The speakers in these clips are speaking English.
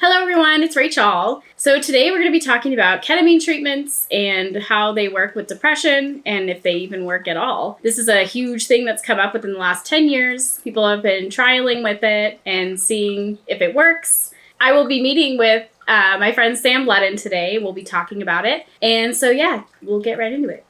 Hello everyone, it's Rachawl. So today we're going to be talking about ketamine treatments and how they work with depression and if they even work at all. This is a huge thing that's come up within the last 10 years. People have been trialing with it and seeing if it works. I will be meeting with my friend Sam Ledden today. We'll be talking about it. And so yeah, we'll get right into it.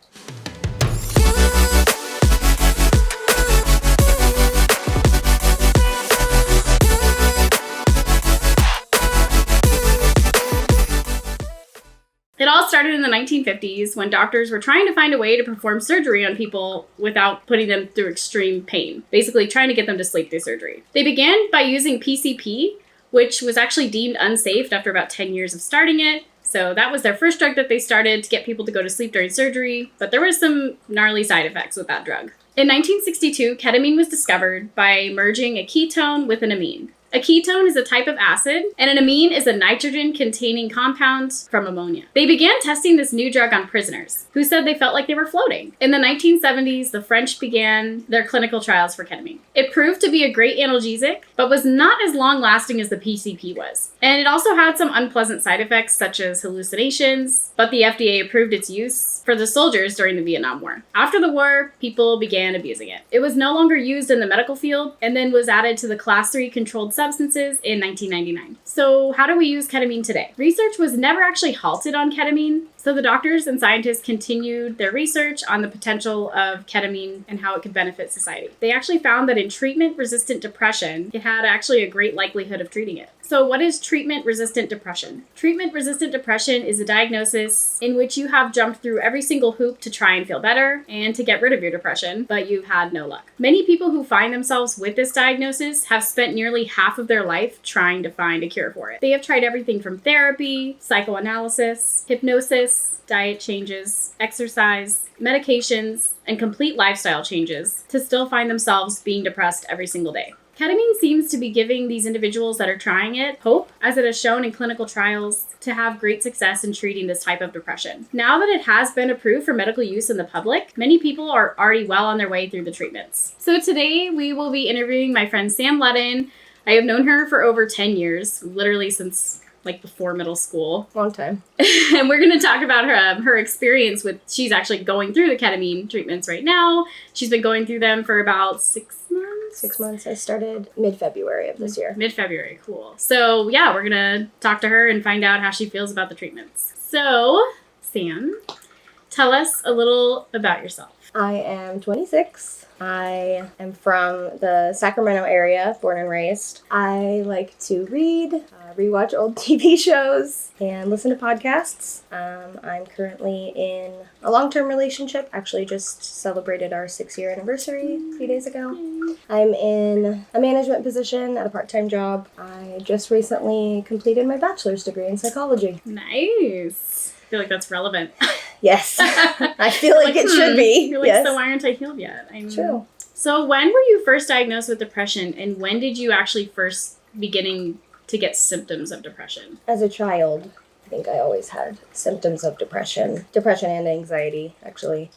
It all started in the 1950s when doctors were trying to find a way to perform surgery on people without putting them through extreme pain, basically trying to get them to sleep through surgery. They began by using PCP, which was actually deemed unsafe after about 10 years of starting it. So that was their first drug that they started to get people to go to sleep during surgery, but there were some gnarly side effects with that drug. In 1962, ketamine was discovered by merging a ketone with an amine. A ketone is a type of acid, and an amine is a nitrogen-containing compound from ammonia. They began testing this new drug on prisoners, who said they felt like they were floating. In the 1970s, the French began their clinical trials for ketamine. It proved to be a great analgesic, but was not as long-lasting as the PCP was. And it also had some unpleasant side effects, such as hallucinations, but the FDA approved its use for the soldiers during the Vietnam War. After the war, people began abusing it. It was no longer used in the medical field, and then was added to the Class 3 controlled substances in 1999. So how do we use ketamine today? Research was never actually halted on ketamine, so the doctors and scientists continued their research on the potential of ketamine and how it could benefit society. They actually found that in treatment-resistant depression, it had actually a great likelihood of treating it. So what is treatment-resistant depression? Treatment-resistant depression is a diagnosis in which you have jumped through every single hoop to try and feel better and to get rid of your depression, but you've had no luck. Many people who find themselves with this diagnosis have spent nearly half of their life trying to find a cure for it. They have tried everything from therapy, psychoanalysis, hypnosis, diet changes, exercise, medications, and complete lifestyle changes to still find themselves being depressed every single day. Ketamine seems to be giving these individuals that are trying it hope, as it has shown in clinical trials, to have great success in treating this type of depression. Now that it has been approved for medical use in the public, many people are already well on their way through the treatments. So today we will be interviewing my friend Sam Ledden. I have known her for over 10 years, literally since before middle school. Long time. And we're going to talk about her experience with, she's actually going through the ketamine treatments right now. She's been going through them for about 6 months. 6 months. I started mid-February of this year. Mid-February, cool. So yeah, we're going to talk to her and find out how she feels about the treatments. So, Sam, tell us a little about yourself. I am 26. I am from the Sacramento area, born and raised. I like to read, rewatch old TV shows, and listen to podcasts. I'm currently in a long-term relationship. Actually just celebrated our 6-year anniversary a few days ago. I'm in a management position at a part-time job. I just recently completed my bachelor's degree in psychology. Nice. I feel like that's relevant. Yes. I feel like it should be. You're yes. So why aren't I healed yet? True. So when were you first diagnosed with depression, and when did you actually first beginning to get symptoms of depression? As a child, I think I always had symptoms of depression and anxiety, actually.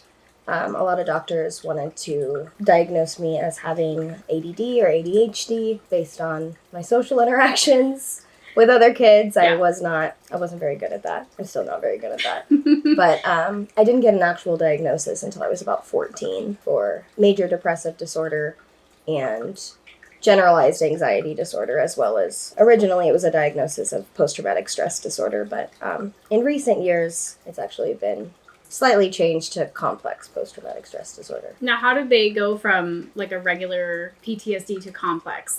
A lot of doctors wanted to diagnose me as having ADD or ADHD based on my social interactions with other kids. Yeah. I wasn't very good at that. I'm still not very good at that. But I didn't get an actual diagnosis until I was about 14 for major depressive disorder and generalized anxiety disorder, as well as originally it was a diagnosis of post-traumatic stress disorder. But in recent years, it's actually been slightly changed to complex post-traumatic stress disorder. Now, how did they go from a regular PTSD to complex?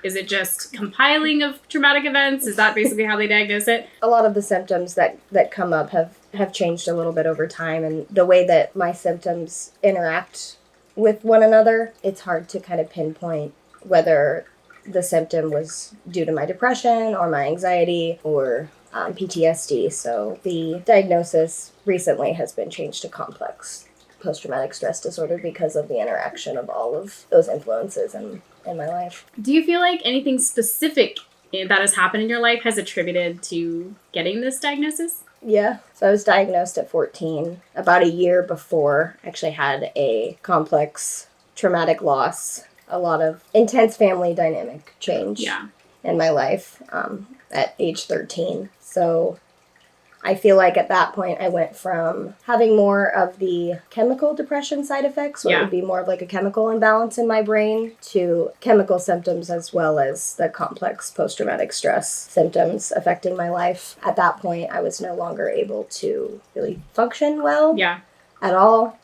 Is it just compiling of traumatic events? Is that basically how they diagnose it? A lot of the symptoms that come up have changed a little bit over time, and the way that my symptoms interact with one another, it's hard to kind of pinpoint whether the symptom was due to my depression or my anxiety or PTSD. So the diagnosis recently has been changed to complex post-traumatic stress disorder because of the interaction of all of those influences in my life. Do you feel like anything specific that has happened in your life has attributed to getting this diagnosis? Yeah. So I was diagnosed at 14, about a year before. I actually had a complex traumatic loss, a lot of intense family dynamic change. Yeah. in my life at age 13. So I feel like at that point I went from having more of the chemical depression side effects, where it would be more of like a chemical imbalance in my brain, to chemical symptoms as well as the complex post-traumatic stress symptoms affecting my life. At that point, I was no longer able to really function well at all.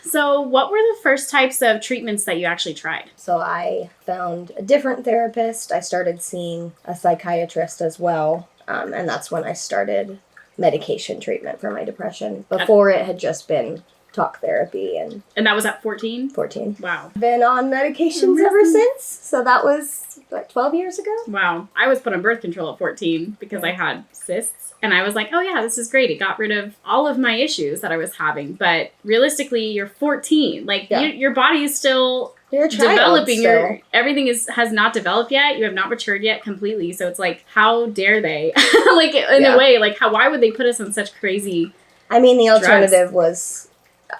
So what were the first types of treatments that you actually tried? So I found a different therapist. I started seeing a psychiatrist as well, and that's when I started medication treatment for my depression. Before, it had just been talk therapy. And that was at 14? 14. Wow. Been on medications ever since. So that was, 12 years ago? Wow. I was put on birth control at 14 because I had cysts. And I was like, oh yeah, this is great. It got rid of all of my issues that I was having. But realistically, you're 14. Like, your body is still... You're developing. Everything has not developed yet. You have not matured yet completely. So it's like, how dare they? Like, in a way, like, why would they put us on such crazy I mean, the alternative was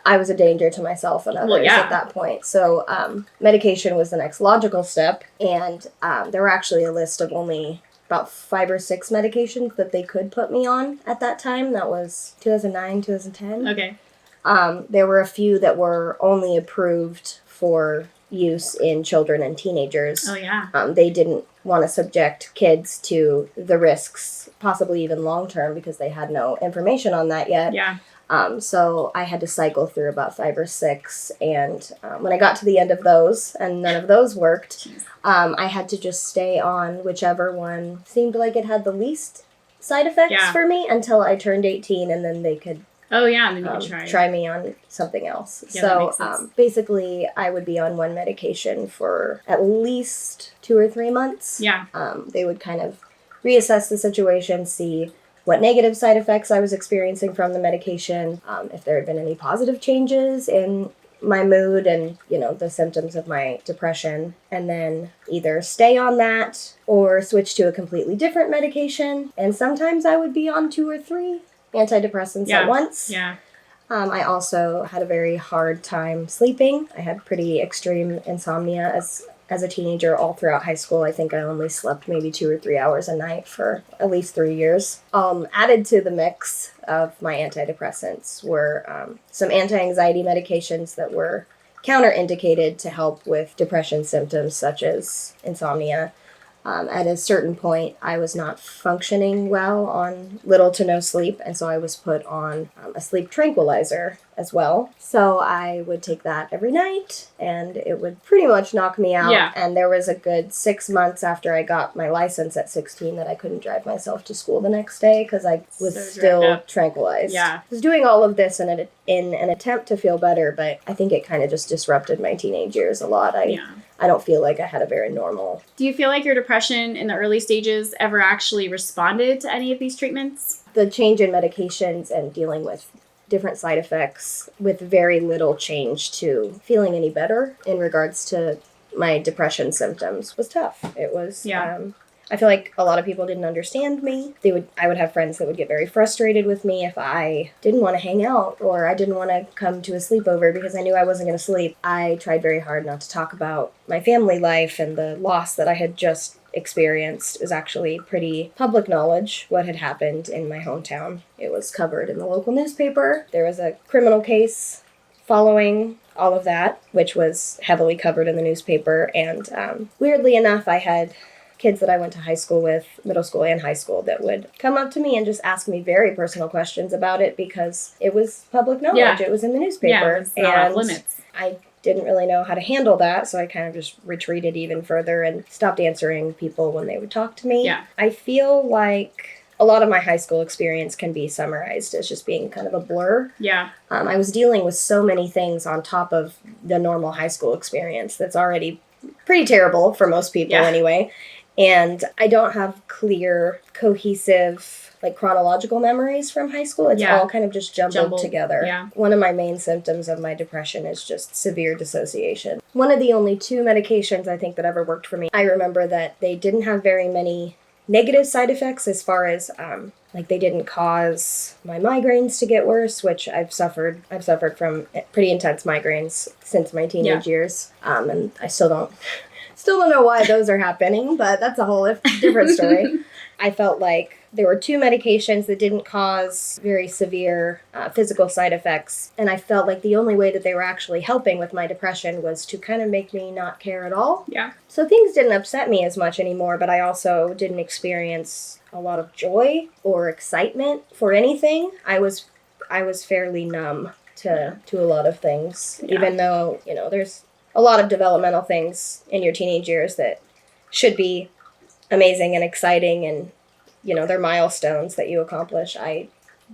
I was a danger to myself and others at that point. So medication was the next logical step. And there were actually a list of only about 5 or 6 medications that they could put me on at that time. That was 2009, 2010. Okay. There were a few that were only approved for use in children and teenagers. Oh, yeah. They didn't want to subject kids to the risks, possibly even long-term, because they had no information on that yet. Yeah. So I had to cycle through about 5 or 6, and when I got to the end of those, and none of those worked, I had to just stay on whichever one seemed like it had the least side effects for me until I turned 18, and then they could Oh, yeah, and then you could try me on something else. Yeah, so basically, I would be on one medication for at least 2 or 3 months. Yeah. They would kind of reassess the situation, see what negative side effects I was experiencing from the medication, if there had been any positive changes in my mood and, the symptoms of my depression, and then either stay on that or switch to a completely different medication. And sometimes I would be on 2 or 3 antidepressants at once. Yeah. I also had a very hard time sleeping. I had pretty extreme insomnia as a teenager all throughout high school. I think I only slept maybe 2 or 3 hours a night for at least 3 years. Added to the mix of my antidepressants were some anti-anxiety medications that were counterindicated to help with depression symptoms such as insomnia. At a certain point, I was not functioning well on little to no sleep, and so I was put on a sleep tranquilizer as well. So I would take that every night, and it would pretty much knock me out. Yeah. And there was a good 6 months after I got my license at 16 that I couldn't drive myself to school the next day because I was still tranquilized. Yeah. I was doing all of this in an attempt to feel better, but I think it kind of just disrupted my teenage years a lot. I don't feel like I had a very normal... Do you feel like your depression in the early stages ever actually responded to any of these treatments? The change in medications and dealing with different side effects with very little change to feeling any better in regards to my depression symptoms was tough. It was... I feel like a lot of people didn't understand me. I would have friends that would get very frustrated with me if I didn't want to hang out or I didn't want to come to a sleepover because I knew I wasn't going to sleep. I tried very hard not to talk about my family life and the loss that I had just experienced. It was actually pretty public knowledge what had happened in my hometown. It was covered in the local newspaper. There was a criminal case following all of that, which was heavily covered in the newspaper. And weirdly enough, I had kids that I went to high school with, middle school and high school, that would come up to me and just ask me very personal questions about it because it was public knowledge. Yeah. It was in the newspaper. It's not off limits. I didn't really know how to handle that, so I kind of just retreated even further and stopped answering people when they would talk to me. Yeah. I feel like a lot of my high school experience can be summarized as just being kind of a blur. Yeah. I was dealing with so many things on top of the normal high school experience that's already pretty terrible for most people anyway. And I don't have clear, cohesive, chronological memories from high school. It's all kind of just jumbled together. Yeah. One of my main symptoms of my depression is just severe dissociation. One of the only 2 medications I think that ever worked for me, I remember that they didn't have very many negative side effects as far as, they didn't cause my migraines to get worse, which I've suffered from pretty intense migraines since my teenage years. And I still Still don't know why those are happening, but that's a whole different story. I felt like there were 2 medications that didn't cause very severe physical side effects, and I felt like the only way that they were actually helping with my depression was to kind of make me not care at all. Yeah. So things didn't upset me as much anymore, but I also didn't experience a lot of joy or excitement for anything. I was fairly numb to a lot of things, even though, there's a lot of developmental things in your teenage years that should be amazing and exciting, and they're milestones that you accomplish. I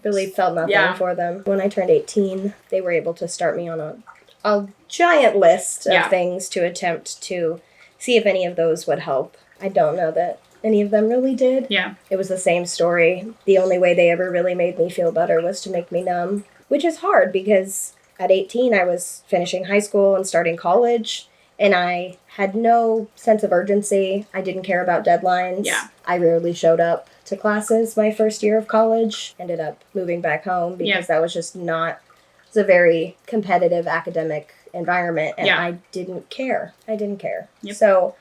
really felt nothing for them. When I turned 18, they were able to start me on a giant list of things to attempt to see if any of those would help. I don't know that any of them really did. Yeah. It was the same story. The only way they ever really made me feel better was to make me numb, which is hard because at 18 I was finishing high school and starting college, and I had no sense of urgency. I didn't care about deadlines. Yeah. I rarely showed up to classes my first year of college. Ended up moving back home because that was just not... It's a very competitive academic environment, and I didn't care. Yep. So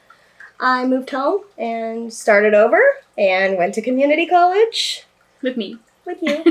I moved home and started over and went to community college. With me. With you.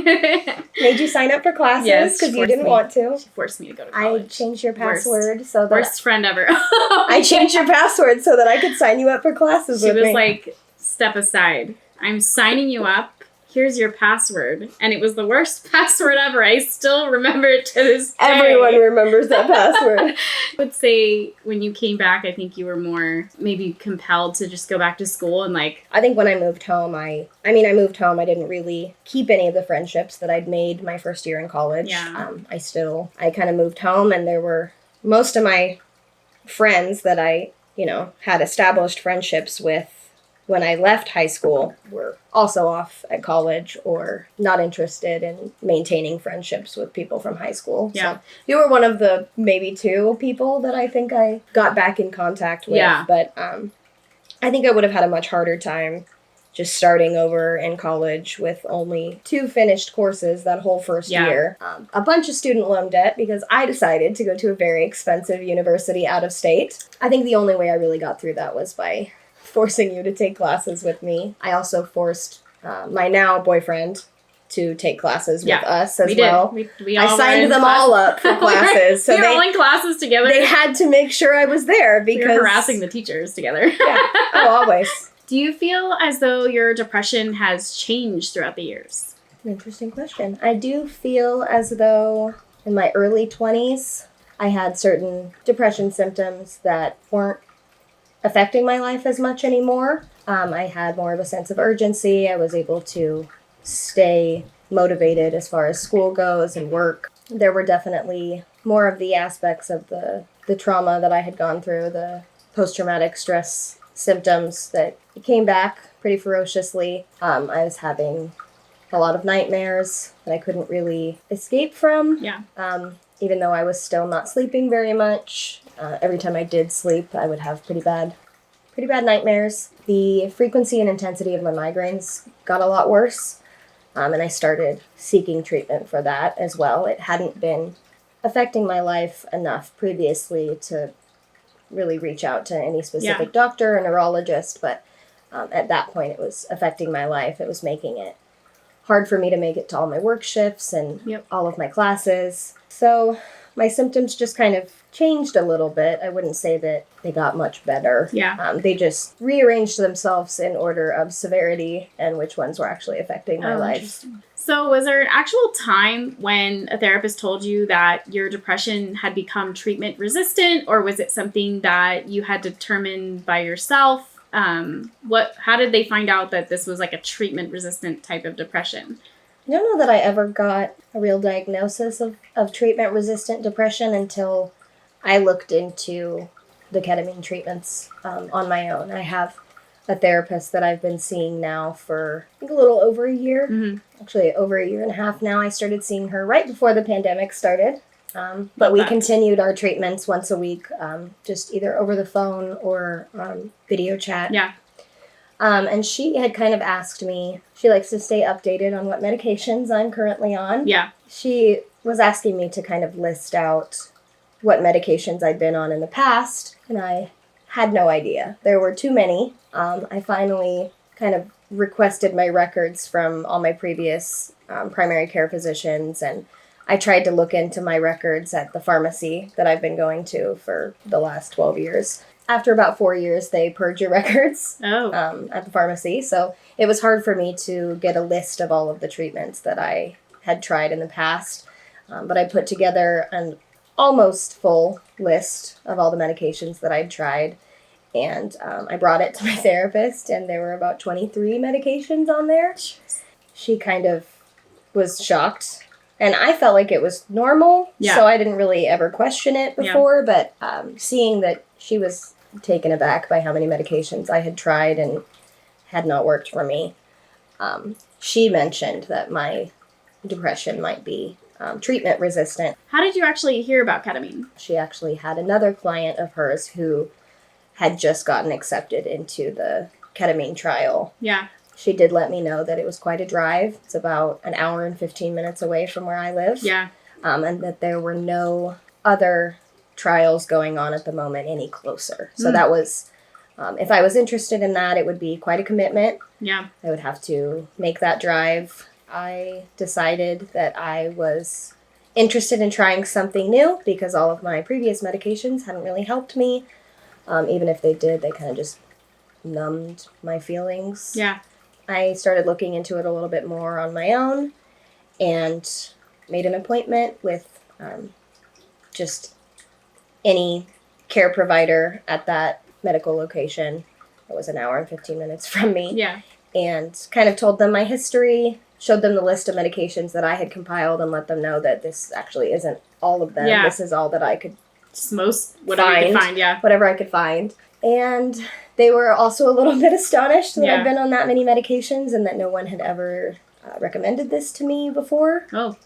Made you sign up for classes because you didn't want to. She forced me to go to college. I changed your password so that... Worst friend ever. I changed your password so that I could sign you up for classes with me. She was like, step aside. I'm signing you up. Here's your password. And it was the worst password ever. I still remember it to this day. Everyone remembers that password. I would say when you came back, I think you were more maybe compelled to just go back to school and like... I think when I moved home, I moved home. I didn't really keep any of the friendships that I'd made my first year in college. Yeah. I kind of moved home, and there were most of my friends that I, had established friendships with when I left high school were also off at college or not interested in maintaining friendships with people from high school. Yeah. So you were one of the maybe 2 people that I think I got back in contact with. Yeah. But I think I would have had a much harder time just starting over in college with only 2 finished courses that whole first year. A bunch of student loan debt because I decided to go to a very expensive university out of state. I think the only way I really got through that was by forcing you to take classes with me. I also forced my now boyfriend to take classes with us as well. We all I signed them all up for classes. So we were all in classes together. They had to make sure I was there because... We were harassing the teachers together. Yeah. Oh, always. Do you feel as though your depression has changed throughout the years? Interesting question. I do feel as though in my early 20s, I had certain depression symptoms that weren't affecting my life as much anymore. I had more of a sense of urgency. I was able to stay motivated as far as school goes and work. There were definitely more of the aspects of the trauma that I had gone through, the post-traumatic stress symptoms that came back pretty ferociously. I was having a lot of nightmares that I couldn't really escape from. Yeah. Even though I was still not sleeping very much. Every time I did sleep, I would have pretty bad nightmares. The frequency and intensity of my migraines got a lot worse, and I started seeking treatment for that as well. It hadn't been affecting my life enough previously to really reach out to any specific doctor or neurologist, but at that point it was affecting my life. It was making it hard for me to make it to all my work shifts and all of my classes. So my symptoms just kind of changed a little bit. I wouldn't say that they got much better. Yeah. They just rearranged themselves in order of severity and which ones were actually affecting my life. So was there an actual time when a therapist told you that your depression had become treatment resistant, or was it something that you had determined by yourself? How did they find out that this was like a treatment resistant type of depression? I don't know that I ever got a real diagnosis of treatment-resistant depression until I looked into the ketamine treatments on my own. I have a therapist that I've been seeing now for I think a little over a year. Mm-hmm. Actually, over a year and a half now. I started seeing her right before the pandemic started. But we continued our treatments once a week, just either over the phone or video chat. Yeah. And she had kind of asked me, she likes to stay updated on what medications I'm currently on. Yeah. She was asking me to kind of list out what medications I'd been on in the past. And I had no idea. There were too many. I finally kind of requested my records from all my previous primary care physicians, and I tried to look into my records at the pharmacy that I've been going to for the last 12 years. After about 4 years, they purge your records at the pharmacy, so it was hard for me to get a list of all of the treatments that I had tried in the past, but I put together an almost full list of all the medications that I'd tried, and I brought it to my therapist, and there were about 23 medications on there. She kind of was shocked, and I felt like it was normal, so I didn't really ever question it before, but seeing that she was taken aback by how many medications I had tried and had not worked for me, she mentioned that my depression might be treatment resistant. How did you actually hear about ketamine? She actually had another client of hers who had just gotten accepted into the ketamine trial. Yeah. She did let me know that it was quite a drive. It's about an hour and 15 minutes away from where I live. Yeah. And that there were no other trials going on at the moment any closer. So that was, if I was interested in that, it would be quite a commitment. Yeah. I would have to make that drive. I decided that I was interested in trying something new because all of my previous medications hadn't really helped me. Even if they did, they kind of just numbed my feelings. Yeah. I started looking into it a little bit more on my own and made an appointment with just any care provider at that medical location. It was an hour and 15 minutes from me. Yeah. And kind of told them my history, showed them the list of medications that I had compiled, and let them know that this actually isn't all of them. Yeah. This is all that I could whatever you could find, yeah. Whatever I could find. And they were also a little bit astonished that I'd been on that many medications and that no one had ever recommended this to me before. Oh.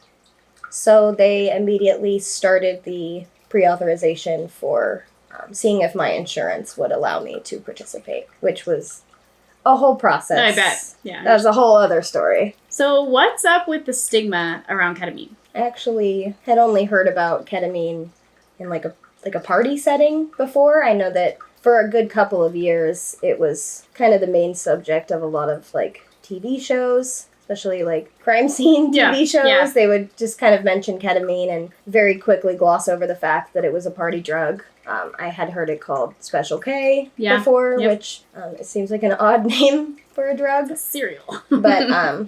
So they immediately started the pre-authorization for seeing if my insurance would allow me to participate, which was a whole process. I bet. Yeah. That was a whole other story. So what's up with the stigma around ketamine? I actually had only heard about ketamine in like a party setting before. I know that for a good couple of years, it was kind of the main subject of a lot of like TV shows, especially like crime scene TV shows. Yeah. They would just kind of mention ketamine and very quickly gloss over the fact that it was a party drug. I had heard it called Special K before, which it seems like an odd name for a drug. Cereal. But I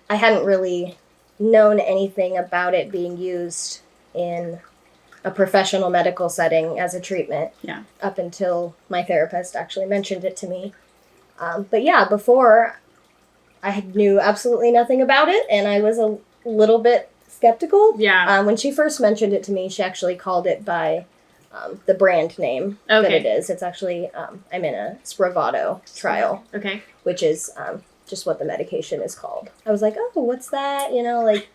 hadn't really known anything about it being used in a professional medical setting as a treatment. Yeah. Up until my therapist actually mentioned it to me. But yeah, before I knew absolutely nothing about it, and I was a little bit skeptical. Yeah. When she first mentioned it to me, she actually called it by the brand name that it is. It's actually, I'm in a Spravato trial. Okay. Which is just what the medication is called. I was like, oh, what's that? You know, like...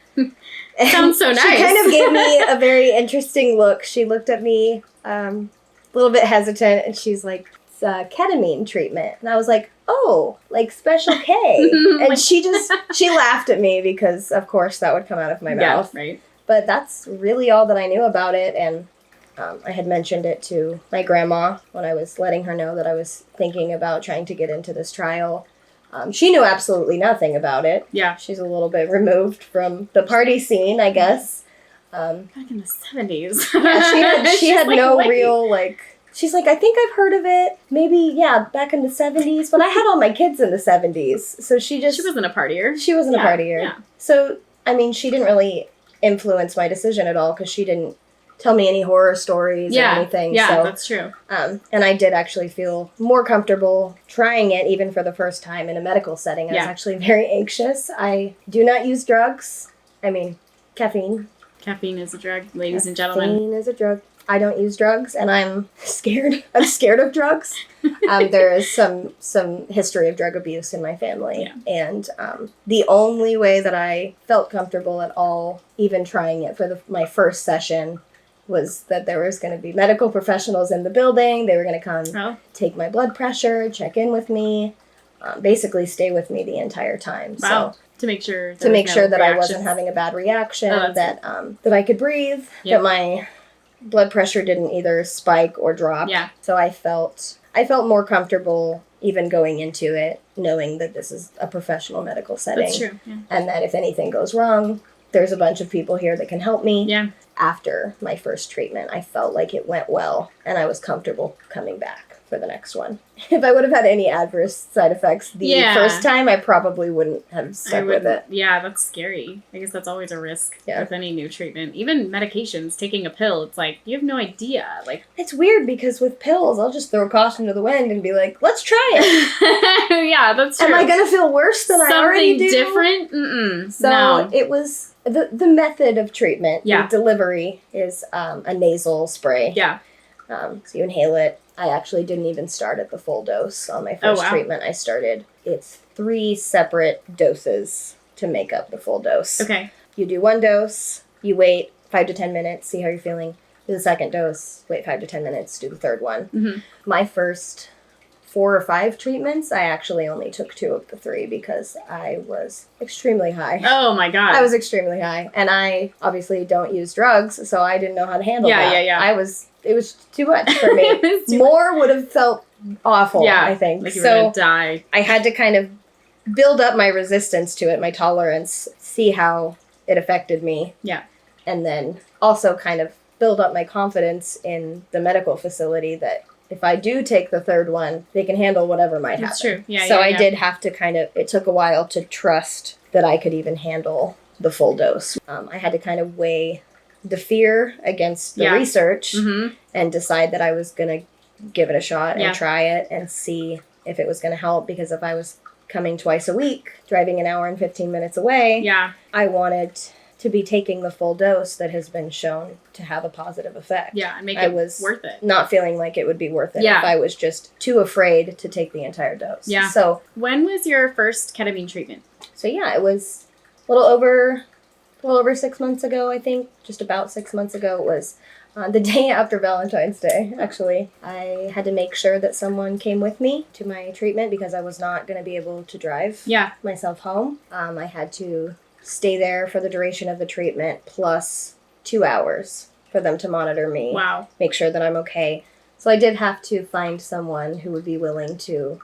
Sounds so nice. She kind of gave me a very interesting look. She looked at me a little bit hesitant, and she's like, it's a ketamine treatment. And I was like, oh, like Special K. And she laughed at me because, of course, that would come out of my mouth. Yeah, right. But that's really all that I knew about it, and I had mentioned it to my grandma when I was letting her know that I was thinking about trying to get into this trial. She knew absolutely nothing about it. Yeah. She's a little bit removed from the party scene, I guess. Back in the 70s. Yeah, she had like, no wait. real, like... She's like, I think I've heard of it. Maybe, yeah, back in the 70s. But I had all my kids in the 70s. So she wasn't a partier. She wasn't a partier. Yeah. So, I mean, she didn't really influence my decision at all because she didn't tell me any horror stories or anything. Yeah, so, that's true. And I did actually feel more comfortable trying it even for the first time in a medical setting. I was actually very anxious. I do not use drugs. I mean, caffeine. Caffeine is a drug, ladies and gentlemen. Caffeine is a drug. I don't use drugs, and I'm scared. I'm scared of drugs. There is some history of drug abuse in my family, and the only way that I felt comfortable at all, even trying it for my first session, was that there was going to be medical professionals in the building. They were going to come take my blood pressure, check in with me, basically stay with me the entire time. Wow. So, to make sure that I wasn't having a bad reaction, that I could breathe, that blood pressure didn't either spike or drop. Yeah. So I felt more comfortable even going into it, knowing that this is a professional medical setting. That's true. Yeah. And that if anything goes wrong, there's a bunch of people here that can help me. Yeah. After my first treatment, I felt like it went well, and I was comfortable coming back for the next one. If I would have had any adverse side effects the first time, I probably wouldn't have stuck with it. Yeah, that's scary. I guess that's always a risk with any new treatment. Even medications, taking a pill, it's like, you have no idea. Like, it's weird because with pills, I'll just throw caution to the wind and be like, let's try it. Yeah, that's true. Am I going to feel worse than I already do? Something different? Mm-mm. So it was... The method of treatment, the delivery, is a nasal spray. Yeah. So you inhale it. I actually didn't even start at the full dose on my first treatment. It's 3 separate doses to make up the full dose. Okay. You do 1 dose, you wait 5 to 10 minutes, see how you're feeling. Do the second dose, wait 5 to 10 minutes, do the third one. Mm-hmm. My first 4 or 5 treatments, I actually only took 2 of the 3 because I was extremely high. Oh my God. I was extremely high. And I obviously don't use drugs, so I didn't know how to handle that. Yeah. It was too much for me. More would have felt awful, I think. Like you were going to die. I had to kind of build up my resistance to it, my tolerance, see how it affected me. Yeah. And then also kind of build up my confidence in the medical facility that if I do take the third one, they can handle whatever might happen. That's true. Yeah. So I did have to it took a while to trust that I could even handle the full dose. I had to kind of weigh the fear against the research and decide that I was going to give it a shot and try it and see if it was going to help. Because if I was coming twice a week, driving an hour and 15 minutes away, I wanted to be taking the full dose that has been shown to have a positive effect. Yeah, and make it worth it. Not feeling like it would be worth it if I was just too afraid to take the entire dose. Yeah. So when was your first ketamine treatment? So it was a little over 6 months ago, I think. Just about 6 months ago. It was the day after Valentine's Day, actually. I had to make sure that someone came with me to my treatment because I was not going to be able to drive myself home. I had to stay there for the duration of the treatment plus 2 hours for them to monitor me. Wow. Make sure that I'm okay. So I did have to find someone who would be willing to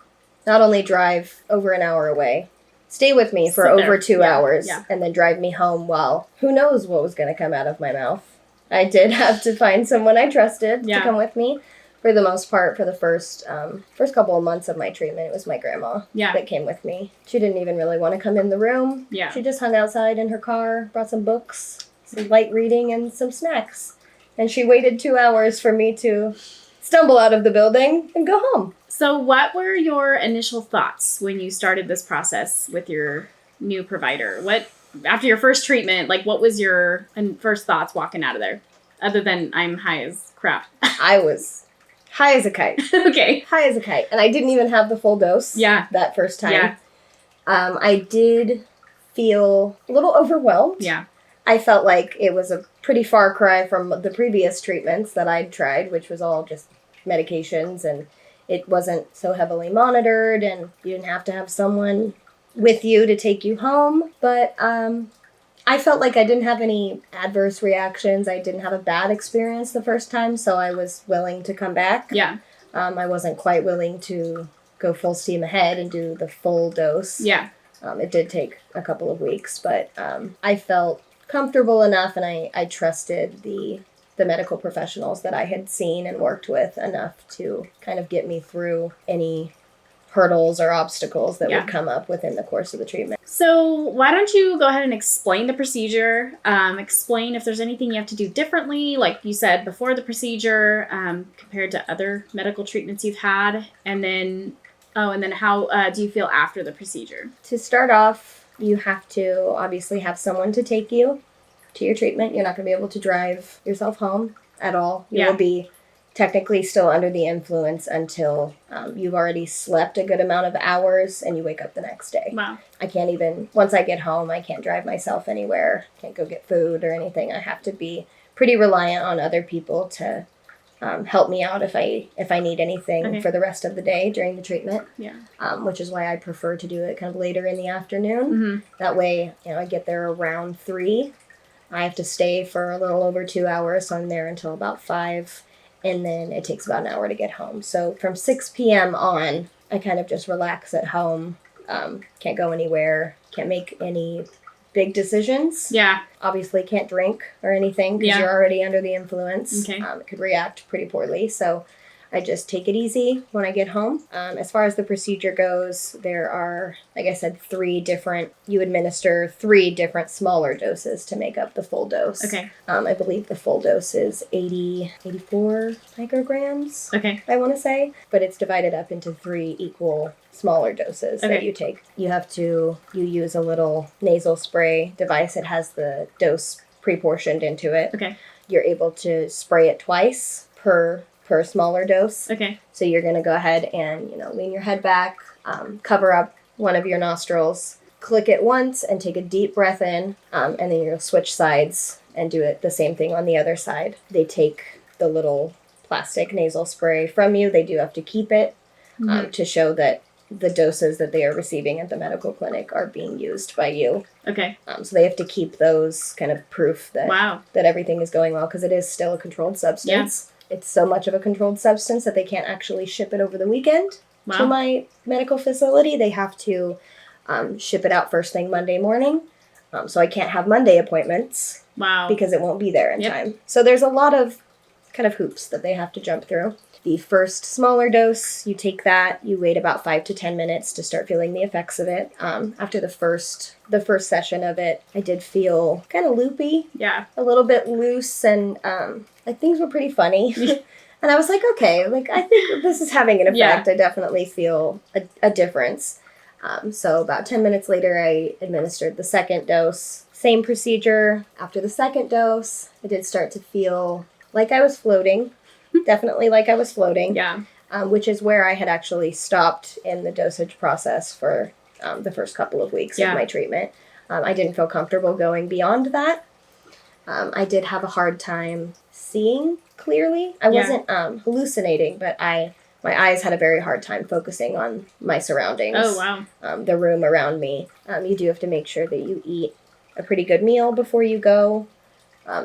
not only drive over an hour away, stay with me for over 2 hours, and then drive me home while who knows what was going to come out of my mouth. I did have to find someone I trusted to come with me. For the most part, for the first couple of months of my treatment, it was my grandma that came with me. She didn't even really want to come in the room. Yeah. She just hung outside in her car, brought some books, some light reading, and some snacks. And she waited 2 hours for me to stumble out of the building and go home. So what were your initial thoughts when you started this process with your new provider? After your first treatment, what was your first thoughts walking out of there? Other than I'm high as crap. I was high as a kite. Okay. High as a kite. And I didn't even have the full dose that first time. Yeah. I did feel a little overwhelmed. Yeah. I felt like it was a pretty far cry from the previous treatments that I'd tried, which was all just medications, and it wasn't so heavily monitored, and you didn't have to have someone with you to take you home. But I felt like I didn't have any adverse reactions. I didn't have a bad experience the first time, so I was willing to come back. Yeah. I wasn't quite willing to go full steam ahead and do the full dose. Yeah. It did take a couple of weeks, but I felt comfortable enough, and I trusted the medical professionals that I had seen and worked with enough to kind of get me through any hurdles or obstacles that would come up within the course of the treatment. So why don't you go ahead and explain the procedure, explain if there's anything you have to do differently, like you said, before the procedure, compared to other medical treatments you've had, and then how do you feel after the procedure? To start off, you have to obviously have someone to take you to your treatment. You're not going to be able to drive yourself home at all. You will be technically still under the influence until you've already slept a good amount of hours and you wake up the next day. Wow. Once I get home, I can't drive myself anywhere. Can't go get food or anything. I have to be pretty reliant on other people to help me out if I need anything for the rest of the day during the treatment. Yeah. Which is why I prefer to do it kind of later in the afternoon. Mm-hmm. That way, I get there around 3. I have to stay for a little over 2 hours, so I'm there until about 5, and then it takes about an hour to get home. So from 6 p.m. on, I kind of just relax at home. Can't go anywhere, can't make any big decisions. Yeah. Obviously can't drink or anything because you're already under the influence. Okay. It could react pretty poorly. So I just take it easy when I get home. As far as the procedure goes, there are, like I said, you administer 3 different smaller doses to make up the full dose. Okay. I believe the full dose is 84 micrograms. Okay. I want to say, but it's divided up into 3 equal smaller doses that you take. You use a little nasal spray device. It has the dose pre-portioned into it. Okay. You're able to spray it twice per smaller dose. Okay. So you're going to go ahead and, lean your head back, cover up one of your nostrils, click it once and take a deep breath in, and then you'll switch sides and do it the same thing on the other side. They take the little plastic nasal spray from you. They do have to keep it to show that the doses that they are receiving at the medical clinic are being used by you. Okay. So they have to keep those kind of proof that everything is going well, because it is still a controlled substance. Yeah. It's so much of a controlled substance that they can't actually ship it over the weekend to my medical facility. They have to ship it out first thing Monday morning. So I can't have Monday appointments because it won't be there in time. So there's a lot of kind of hoops that they have to jump through. The first smaller dose, you take that, you wait about 5 to 10 minutes to start feeling the effects of it. After the first session of it, I did feel kind of loopy. Yeah. A little bit loose, and things were pretty funny. And I was like, okay, I think this is having an effect. Yeah. I definitely feel a difference. So about 10 minutes later, I administered the second dose. Same procedure. After the second dose, I did start to feel like I was floating. Definitely like I was floating. Yeah. Which is where I had actually stopped in the dosage process for the first couple of weeks of my treatment. I didn't feel comfortable going beyond that. I did have a hard time seeing clearly. I wasn't hallucinating, but my eyes had a very hard time focusing on my surroundings. Oh, wow. The room around me. You do have to make sure that you eat a pretty good meal before you go.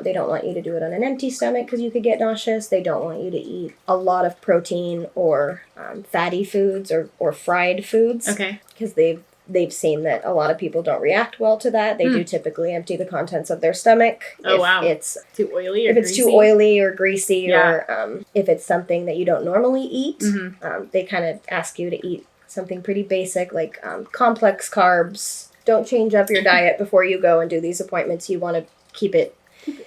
They don't want you to do it on an empty stomach because you could get nauseous. They don't want you to eat a lot of protein or fatty foods or fried foods. Okay. Because they've seen that a lot of people don't react well to that. They do typically empty the contents of their stomach. If it's too oily or greasy. If it's too oily or greasy, or if it's something that you don't normally eat, they kind of ask you to eat something pretty basic, like complex carbs. Don't change up your diet before you go and do these appointments. You want to keep it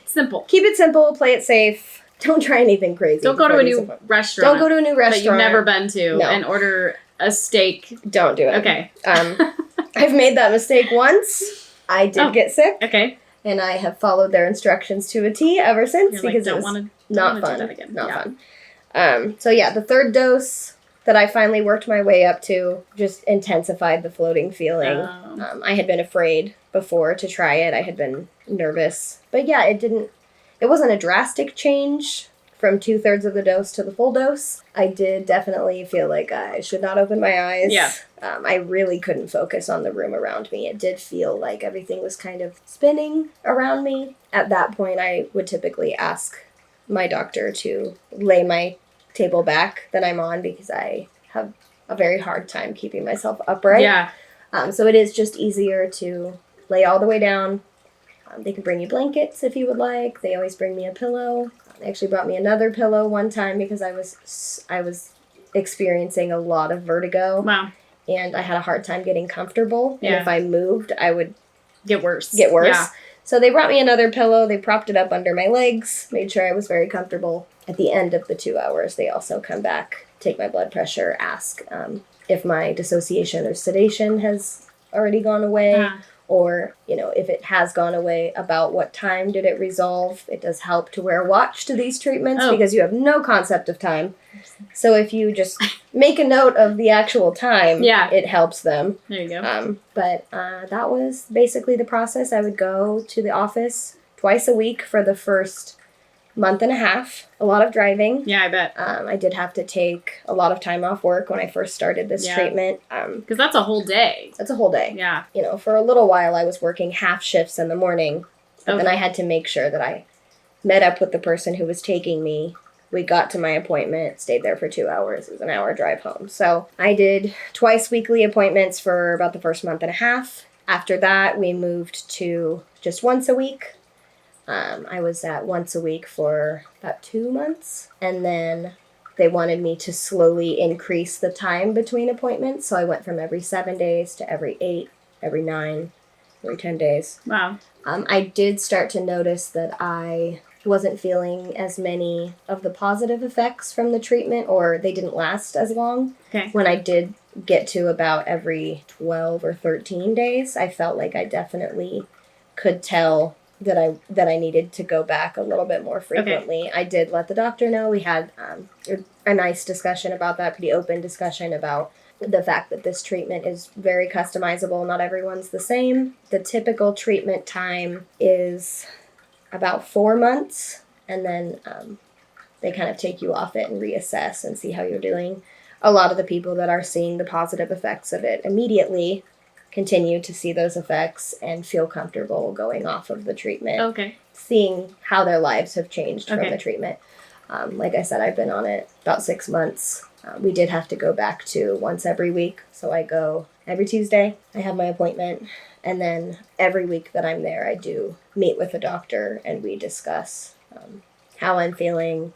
simple. Keep it simple. Play it safe. Don't try anything crazy. Don't go to a new restaurant. Don't go to a new restaurant that you've never been to and order a steak. Don't do it. Okay. I've made that mistake once. I did get sick. Okay. And I have followed their instructions to a T ever since because it was not fun. Not fun. So yeah, the third dose that I finally worked my way up to just intensified the floating feeling. I had been afraid before to try it. I had been nervous. But yeah, it wasn't a drastic change from 2/3 of the dose to the full dose. I did definitely feel like I should not open my eyes. Yeah. I really couldn't focus on the room around me. It did feel like everything was kind of spinning around me. At that point, I would typically ask my doctor to lay my table back that I'm on because I have a very hard time keeping myself upright. Yeah. So it is just easier to lay all the way down. They can bring you blankets if you would like. They always bring me a pillow. They actually brought me another pillow one time because I was experiencing a lot of vertigo. Wow. And I had a hard time getting comfortable. Yeah. And if I moved, I would get worse. Yeah. So they brought me another pillow. They propped it up under my legs, made sure I was very comfortable. At the end of the 2 hours, they also come back, take my blood pressure, ask if my dissociation or sedation has already gone away. Or, if it has gone away, about what time did it resolve? It does help to wear a watch to these treatments because you have no concept of time. So if you just make a note of the actual time, it helps them. There you go. But that was basically the process. I would go to the office twice a week for the first month and a half. A lot of driving. Yeah, I bet. I did have to take a lot of time off work when I first started this treatment. Because that's a whole day. That's a whole day. Yeah. For a little while I was working half shifts in the morning But then I had to make sure that I met up with the person who was taking me. We got to my appointment, stayed there for 2 hours. It was an hour drive home. So I did twice weekly appointments for about the first month and a half. After that, we moved to just once a week. I was at once a week for about 2 months. And then they wanted me to slowly increase the time between appointments. So I went from every 7 days to every 8, every 9, every 10 days. Wow. I did start to notice that I wasn't feeling as many of the positive effects from the treatment, or they didn't last as long. Okay. When I did get to about every 12 or 13 days, I felt like I definitely could tell that I needed to go back a little bit more frequently. Okay. I did let the doctor know. We had a nice discussion about that, pretty open discussion about the fact that this treatment is very customizable. Not everyone's the same. The typical treatment time is about 4 months, and then they kind of take you off it and reassess and see how you're doing. A lot of the people that are seeing the positive effects of it immediately continue to see those effects and feel comfortable going off of the treatment. Okay. Seeing how their lives have changed from the treatment. Like I said, I've been on it about 6 months. We did have to go back to once every week. So I go every Tuesday. I have my appointment. And then every week that I'm there, I do meet with the doctor and we discuss how I'm feeling,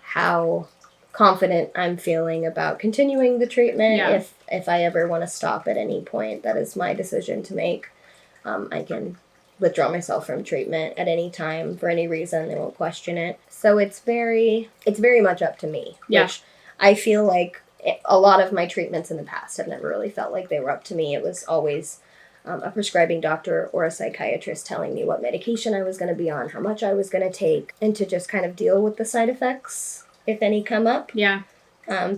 how confident I'm feeling about continuing the treatment. Yeah. If I ever want to stop at any point, that is my decision to make. I can withdraw myself from treatment at any time for any reason. They won't question it. So it's very much up to me. Yeah. Which I feel like a lot of my treatments in the past have never really felt like they were up to me. It was always a prescribing doctor or a psychiatrist telling me what medication I was going to be on, how much I was going to take, and to just kind of deal with the side effects, if any come up. Yeah.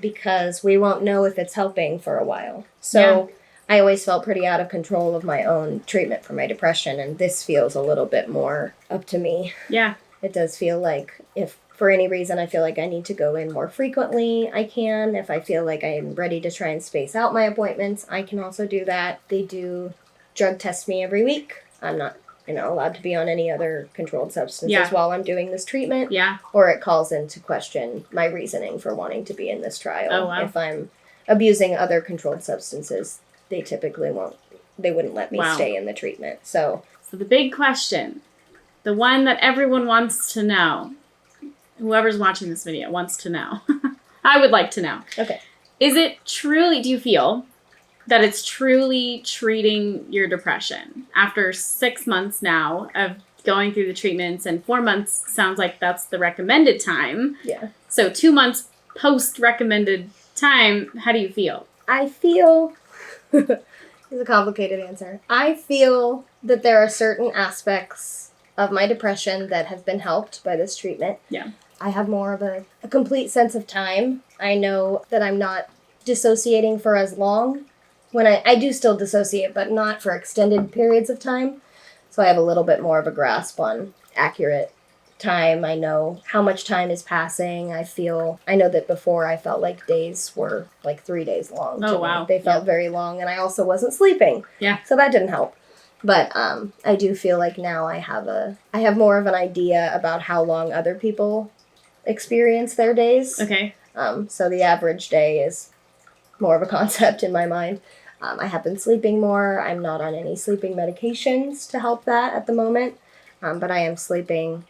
Because we won't know if it's helping for a while. So I always felt pretty out of control of my own treatment for my depression, and this feels a little bit more up to me. Yeah. It does feel like if for any reason I feel like I need to go in more frequently, I can. If I feel like I'm ready to try and space out my appointments, I can also do that. They do drug test me every week. I'm not, allowed to be on any other controlled substances while I'm doing this treatment. Yeah. Or it calls into question my reasoning for wanting to be in this trial. Oh, wow. If I'm abusing other controlled substances, they typically wouldn't let me stay in the treatment. So the big question, the one that everyone wants to know, whoever's watching this video wants to know. I would like to know. Okay. Is it truly, do you feel that it's truly treating your depression after 6 months now of going through the treatments, and 4 months sounds like that's the recommended time. Yeah. So 2 months post recommended time, how do you feel? I feel, it's a complicated answer. I feel that there are certain aspects of my depression that have been helped by this treatment. Yeah. I have more of a complete sense of time. I know that I'm not dissociating for as long. When I do still dissociate, but not for extended periods of time. So I have a little bit more of a grasp on accurate time. I know how much time is passing. I know that before I felt like days were like 3 days long. Oh, wow. They felt very long, and I also wasn't sleeping. Yeah. So that didn't help. But I do feel like now I have more of an idea about how long other people experience their days. Okay. So the average day is more of a concept in my mind. I have been sleeping more. I'm not on any sleeping medications to help that at the moment. But I am sleeping,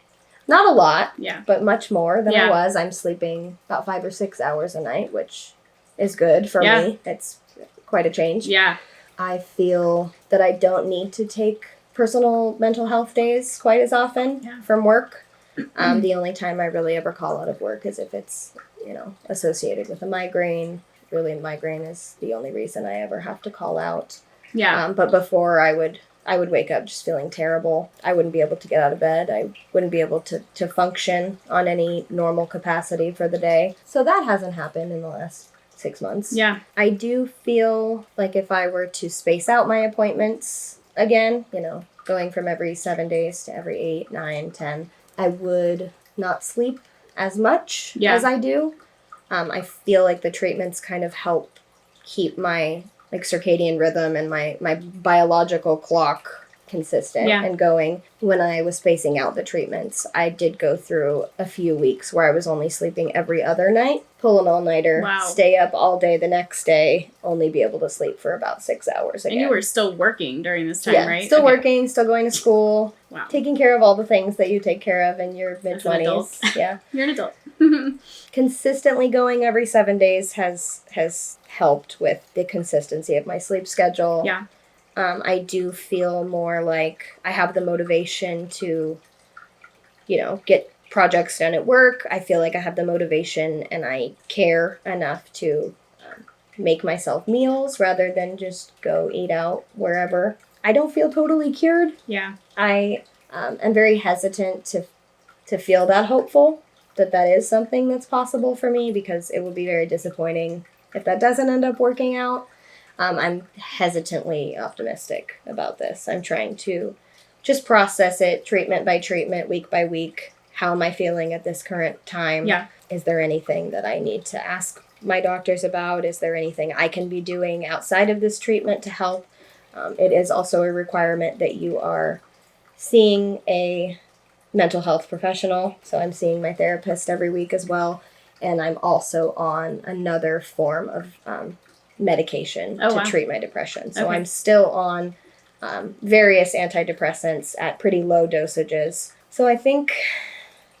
not a lot, but much more than I was. I'm sleeping about 5 or 6 hours a night, which is good for me. It's quite a change. Yeah. I feel that I don't need to take personal mental health days quite as often from work. The only time I really ever call out of work is if it's, associated with a migraine. Really, migraine is the only reason I ever have to call out. Yeah. But before I would wake up just feeling terrible. I wouldn't be able to get out of bed. I wouldn't be able to function on any normal capacity for the day. So that hasn't happened in the last 6 months. Yeah. I do feel like if I were to space out my appointments again, going from every 7 days to every 8, 9, 10, I would not sleep as much as I do. I feel like the treatments kind of help keep my circadian rhythm and my biological clock consistent Yeah. and going. When I was spacing out the treatments, I did go through a few weeks where I was only sleeping every other night, pull an all-nighter, Wow. stay up all day the next day, only be able to sleep for about 6 hours again. And you were still working during this time, yeah, right? still working, still going to school, Wow. taking care of all the things that you take care of in your mid-20s. Yeah. You're an adult. Consistently going every 7 days has helped with the consistency of my sleep schedule. Yeah. I do feel more like I have the motivation to, get projects done at work. I feel like I have the motivation and I care enough to make myself meals rather than just go eat out wherever. I don't feel totally cured. Yeah. I am very hesitant to feel that hopeful that is something that's possible for me, because it would be very disappointing if that doesn't end up working out. I'm hesitantly optimistic about this. I'm trying to just process it treatment by treatment, week by week. How am I feeling at this current time? Yeah. Is there anything that I need to ask my doctors about? Is there anything I can be doing outside of this treatment to help? It is also a requirement that you are seeing a mental health professional. So I'm seeing my therapist every week as well. And I'm also on another form of medication to treat my depression. So I'm still on various antidepressants at pretty low dosages. So I think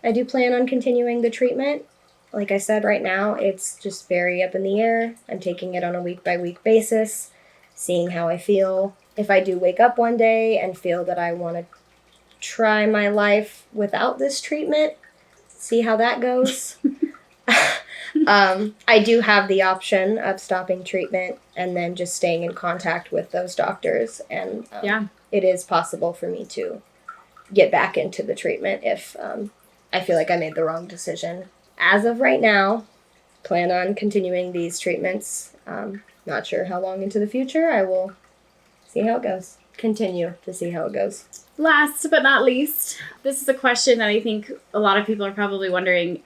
I do plan on continuing the treatment. Like I said, right now, it's just very up in the air. I'm taking it on a week-by-week basis, seeing how I feel. If I do wake up one day and feel that I want to try my life without this treatment, see how that goes. I do have the option of stopping treatment and then just staying in contact with those doctors. And it is possible for me to get back into the treatment if I feel like I made the wrong decision. As of right now, plan on continuing these treatments. Not sure how long into the future. I will see how it goes. Continue to see how it goes. Last but not least, this is a question that I think a lot of people are probably wondering.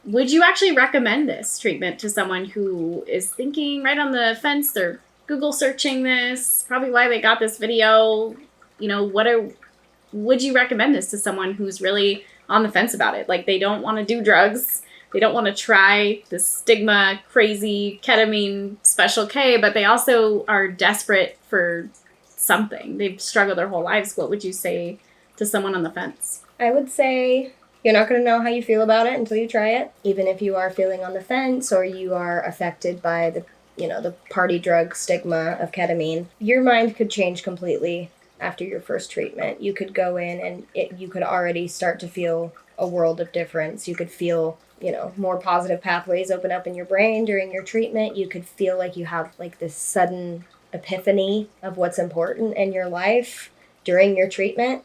Would you actually recommend this treatment to someone who is thinking right on the fence? They're Google searching this, probably why they got this video. Would you recommend this to someone who's really on the fence about it? Like, they don't want to do drugs. They don't want to try this stigma, crazy ketamine special K, but they also are desperate for something. They've struggled their whole lives. What would you say to someone on the fence? I would say you're not going to know how you feel about it until you try it. Even if you are feeling on the fence or you are affected by the party drug stigma of ketamine, your mind could change completely after your first treatment. You could go in and you could already start to feel a world of difference. You could feel, more positive pathways open up in your brain during your treatment. You could feel like you have like this sudden epiphany of what's important in your life during your treatment.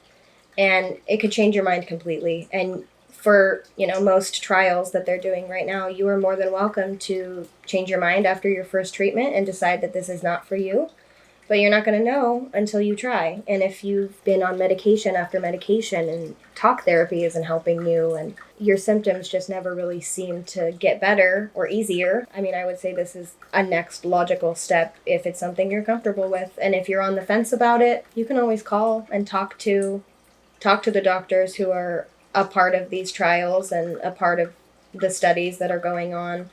And it could change your mind completely. And for, most trials that they're doing right now, you are more than welcome to change your mind after your first treatment and decide that this is not for you. But you're not going to know until you try. And if you've been on medication after medication and talk therapy isn't helping you and your symptoms just never really seem to get better or easier, I would say this is a next logical step if it's something you're comfortable with. And if you're on the fence about it, you can always call and talk to the doctors who are a part of these trials and a part of the studies that are going on.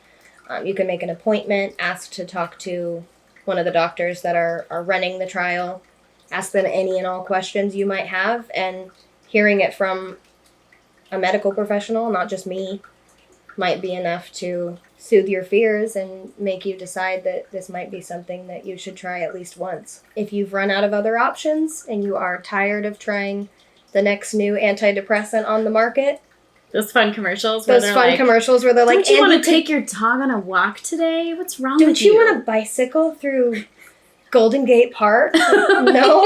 You can make an appointment, ask to talk to one of the doctors that are running the trial, ask them any and all questions you might have, and hearing it from a medical professional, not just me, might be enough to soothe your fears and make you decide that this might be something that you should try at least once. If you've run out of other options and you are tired of trying the next new antidepressant on the market, those fun commercials where they're like, don't you want to take your dog on a walk today? What's wrong with you? Don't you want to bicycle through Golden Gate Park? No.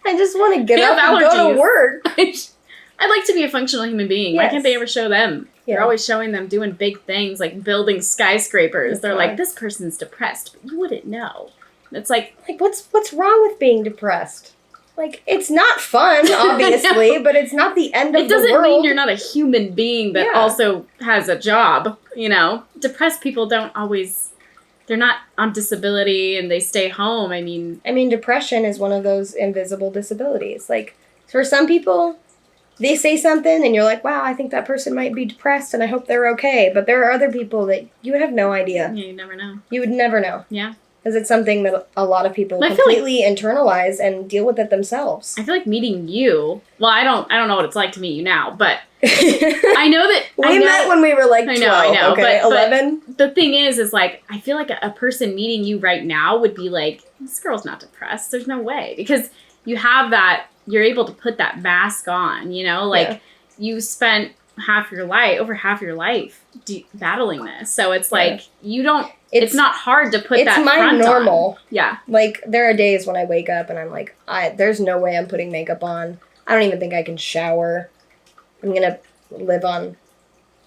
I just want to get up and go to work. I'd like to be a functional human being. Yes. Why can't they ever show them? Yeah. They're always showing them doing big things, like building skyscrapers. They're like, this person's depressed, but you wouldn't know. And it's like what's wrong with being depressed? Like, it's not fun, obviously, but it's not the end of the world. It doesn't mean you're not a human being that also has a job, Depressed people don't always they're not on disability and they stay home. I mean, depression is one of those invisible disabilities. Like, for some people, they say something and you're like, wow, I think that person might be depressed and I hope they're okay. But there are other people that you would have no idea. you never know. You would never know. Yeah. Because it's something that a lot of people completely internalize and deal with it themselves. I feel like meeting you, well, I don't know what it's like to meet you now, but I know that... we met when we were like 12, I know, okay? 11? But the thing is like, I feel like a person meeting you right now would be like, this girl's not depressed. There's no way. Because you have that, you're able to put that mask on, you know? Like, you spent over half your life battling this. So it's like, you don't... It's not hard to put that front on. It's my normal. Yeah. Like, there are days when I wake up and I'm like, there's no way I'm putting makeup on. I don't even think I can shower. I'm going to live on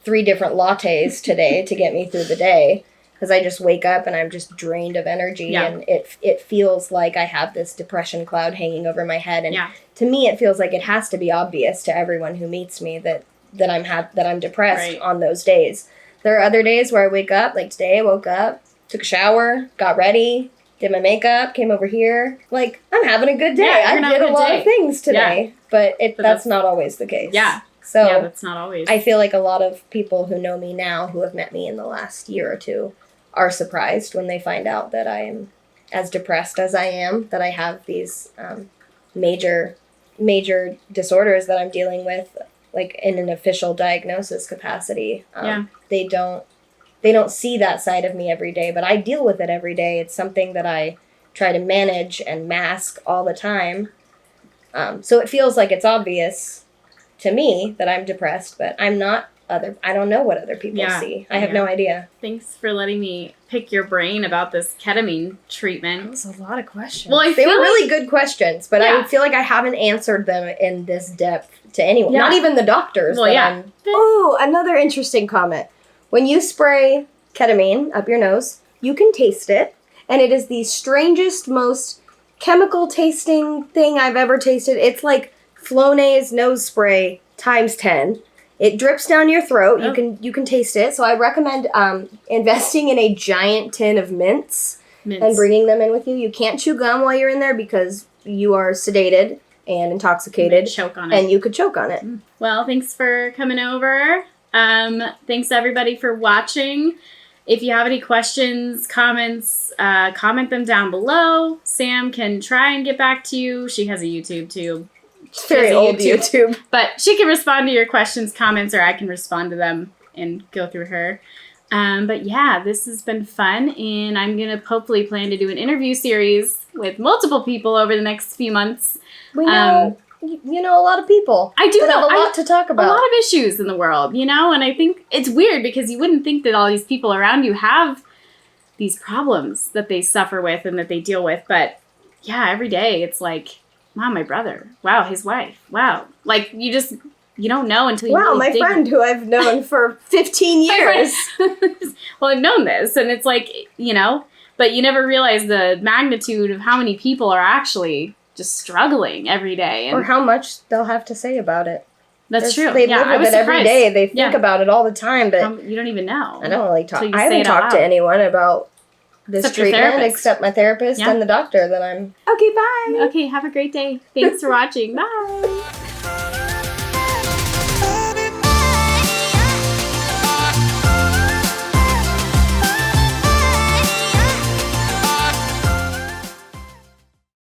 3 different lattes today to get me through the day. Because I just wake up and I'm just drained of energy. And it feels like I have this depression cloud hanging over my head. And to me, it feels like it has to be obvious to everyone who meets me that I'm depressed on those days. There are other days where I wake up, like today I woke up, took a shower, got ready, did my makeup, came over here. Like, I'm having a good day. I did a lot of things today. But that's not always the case. Yeah. So that's not always. I feel like a lot of people who know me now, who have met me in the last year or two, are surprised when they find out that I am as depressed as I am, that I have these major disorders that I'm dealing with, like in an official diagnosis capacity. They don't see that side of me every day, but I deal with it every day. It's something that I try to manage and mask all the time. So it feels like it's obvious to me that I'm depressed, but I'm not. I don't know what other people see. I have no idea. Thanks for letting me pick your brain about this ketamine treatment. That was a lot of questions. Well, they were really good questions, but I feel like I haven't answered them in this depth to anyone. Not even the doctors. Well, Oh, another interesting comment. When you spray ketamine up your nose, you can taste it, and it is the strangest, most chemical tasting thing I've ever tasted. It's like Flonase nose spray times 10. It drips down your throat. You can taste it. So I recommend investing in a giant tin of mints and bringing them in with you. You can't chew gum while you're in there because you are sedated and intoxicated. Choke on it. And you could choke on it. Well, thanks for coming over. Thanks everybody for watching. If you have any questions, comments, comment them down below. Sam can try and get back to you. She has a YouTube too. It's very old YouTube. But she can respond to your questions, comments, or I can respond to them and go through her. But yeah, this has been fun, and I'm going to hopefully plan to do an interview series with multiple people over the next few months. We know, you know a lot of people. I do know. Have a lot to talk about. A lot of issues in the world, you know, and I think it's weird because you wouldn't think that all these people around you have these problems that they suffer with and that they deal with. But yeah, every day it's like, wow, my brother. Wow, his wife. Wow. Like, you don't know until you really my friend who I've known for 15 years. Well, I've known this, and it's like, you know, but you never realize the magnitude of how many people are actually just struggling every day. And or how much they'll have to say about it. That's true. They live with it every day. They think about it all the time, but you don't even know. I don't really talk. I haven't talked to anyone about this treatment except my therapist and the doctor that I'm... Okay, bye! Okay, have a great day. Thanks for watching. Bye!